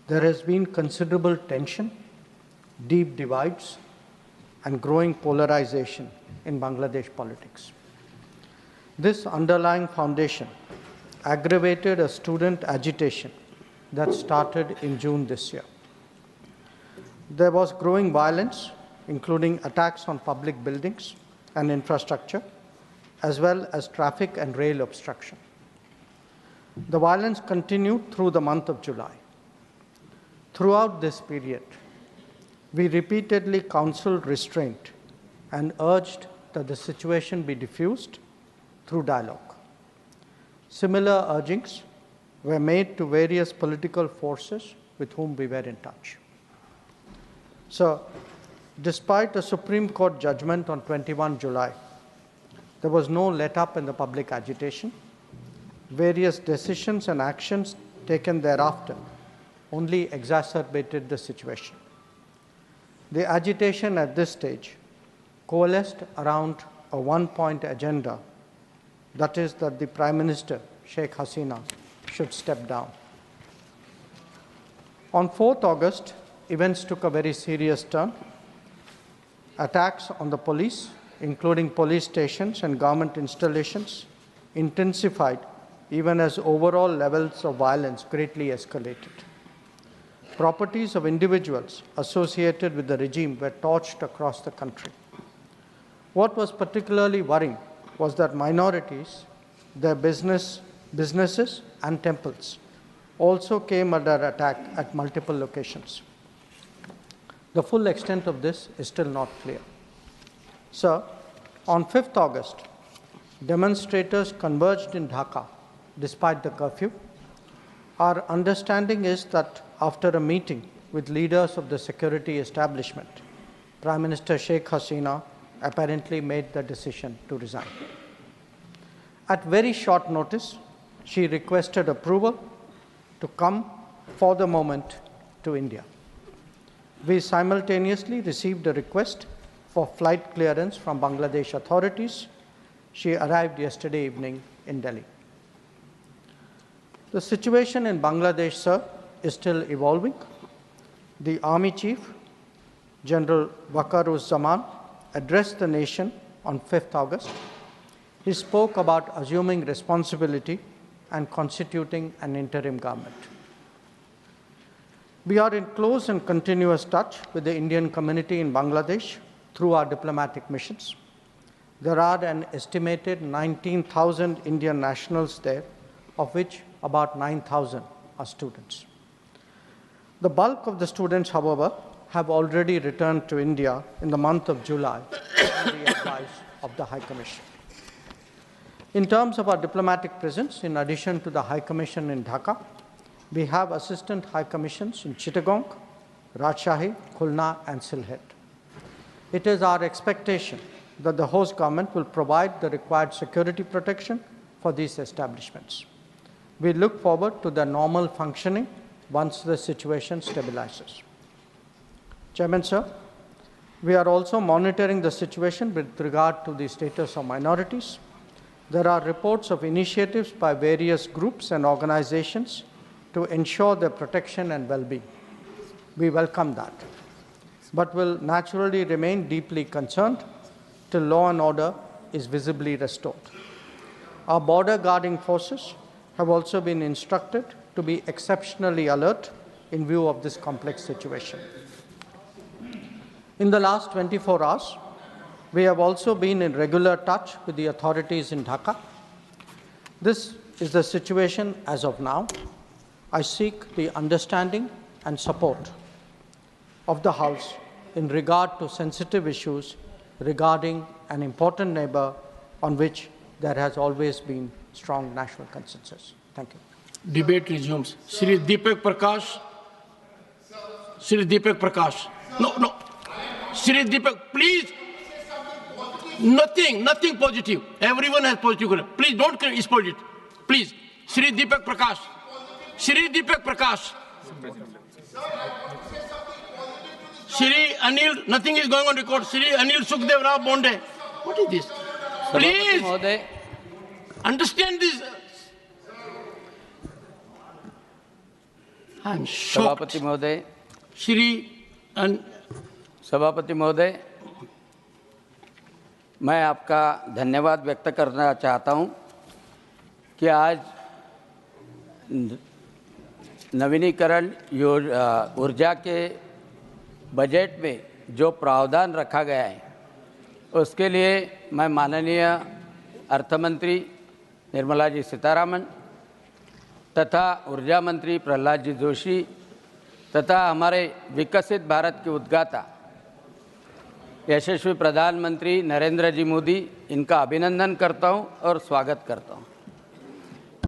there has been considerable tension, deep divides, and growing polarization in Bangladesh politics. This underlying foundation aggravated a student agitation that started in June this year. There was growing violence, including attacks on public buildings and infrastructure, as well as traffic and rail obstruction. The violence continued through the month of July. Throughout this period, we repeatedly counseled restraint and urged that the situation be diffused through dialogue. Similar urgings were made to various political forces with whom we were in touch. So, despite a Supreme Court judgment on 21 July, there was no let-up in the public agitation. Various decisions and actions taken thereafter only exacerbated the situation. The agitation at this stage coalesced around a one-point agenda, that is that the Prime Minister, Sheikh Hasina, should step down. On 4th August, events took a very serious turn. Attacks on the police, including police stations and government installations, intensified even as overall levels of violence greatly escalated. Properties of individuals associated with the regime were torched across the country. What was particularly worrying was that minorities, their businesses and temples also came under attack at multiple locations. The full extent of this is still not clear. So, on 5th August, demonstrators converged in Dhaka despite the curfew. Our understanding is that after a meeting with leaders of the security establishment, Prime Minister Sheikh Hasina apparently made the decision to resign. At very short notice, she requested approval to come for the moment to India. We simultaneously received a request for flight clearance from Bangladesh authorities. She arrived yesterday evening in Delhi. The situation in Bangladesh, sir, is still evolving. The Army Chief, General Waqar-uz-Zaman, addressed the nation on 5th August. He spoke about assuming responsibility and constituting an interim government. We are in close and continuous touch with the Indian community in Bangladesh through our diplomatic missions. There are an estimated 19,000 Indian nationals there, of which about 9,000 are students. The bulk of the students, however, have already returned to India in the month of July on the advice of the High Commission. In terms of our diplomatic presence, in addition to the High Commission in Dhaka, we have assistant High Commissions in Chittagong, Rajshahi, Khulna, and Sylhet. It is our expectation that the host government will provide the required security protection for these establishments. We look forward to their normal functioning once the situation stabilizes. Chairman, sir, we are also monitoring the situation with regard to the status of minorities. There are reports of initiatives by various groups and organizations to ensure their protection and well-being. We welcome that, but will naturally remain deeply concerned till law and order is visibly restored. Our border guarding forces have also been instructed to be exceptionally alert in view of this complex situation. In the last 24 hours, we have also been in regular touch with the authorities in Dhaka. This is the situation as of now. I seek the understanding and support of the House in regard to sensitive issues regarding an important neighbor on which there has always been strong national consensus. Thank you. Debate resumes. Shri Deepak Prakash. Shri Deepak Prakash. No. Shri Deepak, please. Nothing positive. Everyone has positive. Please don't exploit it. Please. Shri Deepak Prakash. Shri Deepak Prakash. Shri Anil, nothing is going on record. Shri Anil Sukhdev Rao Bonde. What is this? Please understand this. I am सभापति महोदय, सभापति महोदय, मैं आपका धन्यवाद व्यक्त करना चाहता हूं कि आज नवीनीकरण ऊर्जा के बजट में जो प्रावधान रखा गया है उसके लिए मैं माननीय अर्थमंत्री निर्मला जी सीतारामन तथा ऊर्जा मंत्री प्रहलाद जी जोशी तथा हमारे विकसित भारत के उद्गाता यशस्वी प्रधानमंत्री नरेंद्र जी मोदी, इनका अभिनंदन करता हूं और स्वागत करता हूं।